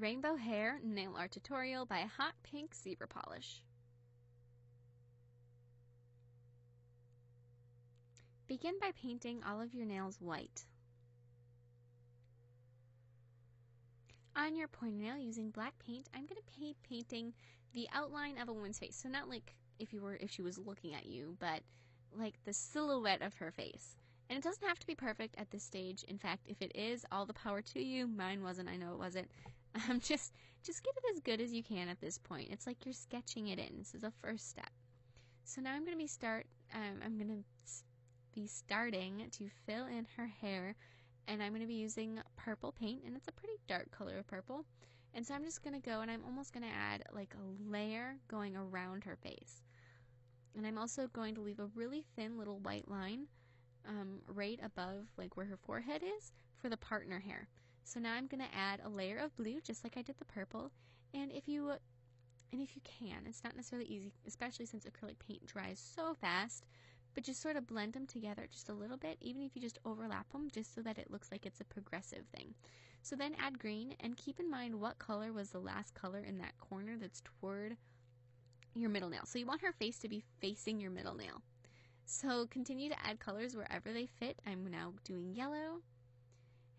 Rainbow Hair Nail Art Tutorial by Hot Pink Zebra Polish. Begin by painting all of your nails white. On your pointer nail, using black paint, I'm going to be painting the outline of a woman's face. So not like if she was looking at you, but like the silhouette of her face. And it doesn't have to be perfect at this stage. In fact, if it is, all the power to you. Mine wasn't, I know it wasn't. Just get it as good as you can at this point. It's like you're sketching it in. This is a first step. So now I'm going to be starting to fill in her hair, and I'm going to be using purple paint, and it's a pretty dark color of purple. And so I'm just going to go, and I'm almost going to add like a layer going around her face. And I'm also going to leave a really thin little white line right above like where her forehead is for the partner hair. So now I'm going to add a layer of blue just like I did the purple, and if you can, it's not necessarily easy, especially since acrylic paint dries so fast, but just sort of blend them together just a little bit, even if you just overlap them, just so that it looks like it's a progressive thing. So then add green, and keep in mind what color was the last color in that corner that's toward your middle nail. So you want her face to be facing your middle nail. So continue to add colors wherever they fit. I'm now doing yellow,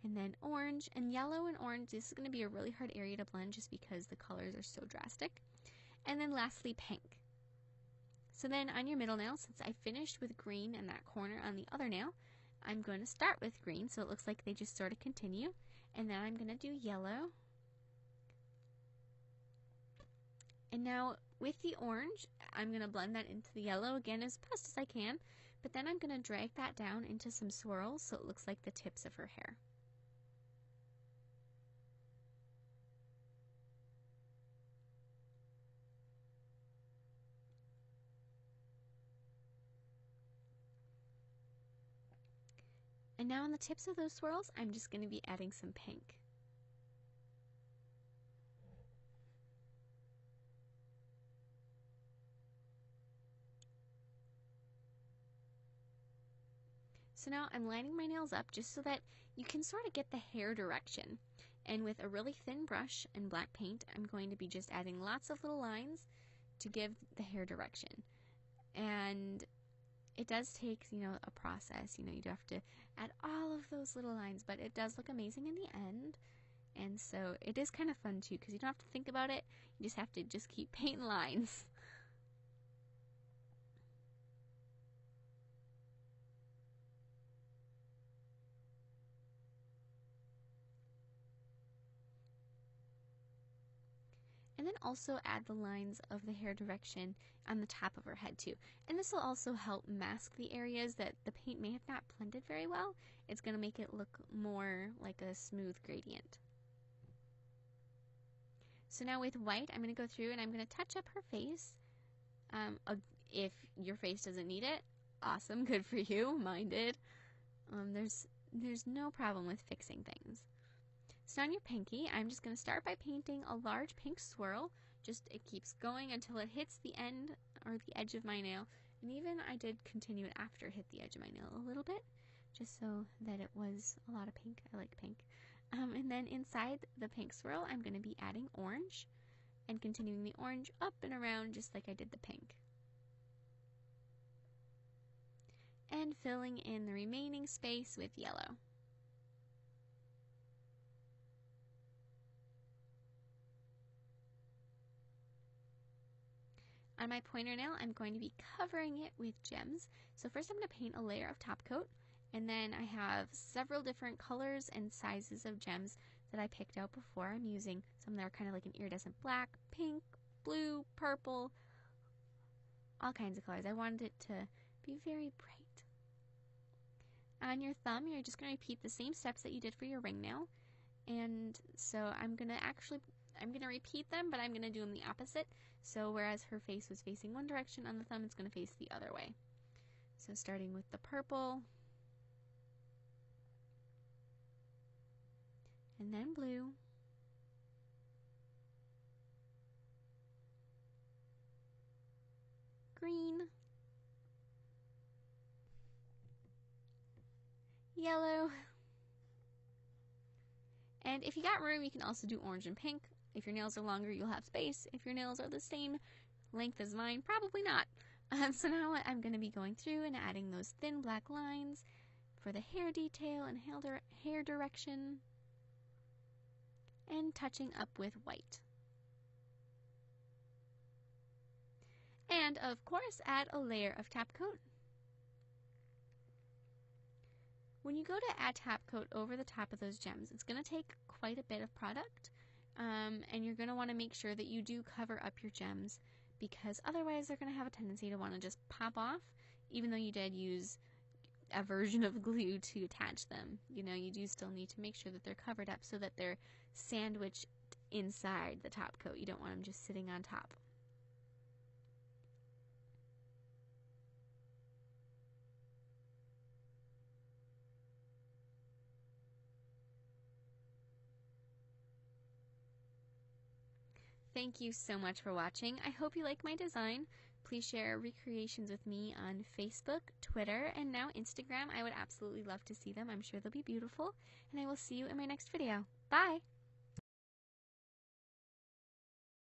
and then orange, and yellow and orange, this is going to be a really hard area to blend just because the colors are so drastic. And then lastly, pink. So then on your middle nail, since I finished with green in that corner on the other nail, I'm going to start with green, so it looks like they just sort of continue. And then I'm going to do yellow. And now with the orange, I'm going to blend that into the yellow again as best as I can, but then I'm going to drag that down into some swirls so it looks like the tips of her hair. And now on the tips of those swirls, I'm just going to be adding some pink. So now I'm lining my nails up just so that you can sort of get the hair direction. And with a really thin brush and black paint, I'm going to be just adding lots of little lines to give the hair direction. And it does take, a process. You do have to add all of those little lines, but it does look amazing in the end. And so it is kind of fun too, because you don't have to think about it. You just have to keep painting lines. And then also add the lines of the hair direction on the top of her head too. And this will also help mask the areas that the paint may have not blended very well. It's going to make it look more like a smooth gradient. So now with white, I'm going to go through and I'm going to touch up her face. If your face doesn't need it, awesome, good for you, mine did. There's no problem with fixing things. So on your pinky, I'm just going to start by painting a large pink swirl. It keeps going until it hits the end or the edge of my nail. And even I did continue it after it hit the edge of my nail a little bit, just so that it was a lot of pink. I like pink. And then inside the pink swirl, I'm going to be adding orange and continuing the orange up and around just like I did the pink. And filling in the remaining space with yellow. On my pointer nail, I'm going to be covering it with gems. So first I'm going to paint a layer of top coat, and then I have several different colors and sizes of gems that I picked out before. I'm using some that are kind of like an iridescent black, pink, blue, purple, all kinds of colors. I wanted it to be very bright. On your thumb, you're just going to repeat the same steps that you did for your ring nail. And so I'm going to repeat them, but I'm going to do them the opposite. So whereas her face was facing one direction on the thumb, it's going to face the other way. So starting with the purple, and then blue, green, yellow, and if you got room, you can also do orange and pink. If your nails are longer, you'll have space. If your nails are the same length as mine, probably not. So now I'm going to be going through and adding those thin black lines for the hair detail and hair direction, and touching up with white. And of course, add a layer of top coat. When you go to add top coat over the top of those gems, it's going to take quite a bit of product, and you're going to want to make sure that you do cover up your gems, because otherwise they're going to have a tendency to want to just pop off, even though you did use a version of glue to attach them. You know, you do still need to make sure that they're covered up so that they're sandwiched inside the top coat. You don't want them just sitting on top. Thank you so much for watching. I hope you like my design. Please share recreations with me on Facebook, Twitter, and now Instagram. I would absolutely love to see them. I'm sure they'll be beautiful. And I will see you in my next video. Bye!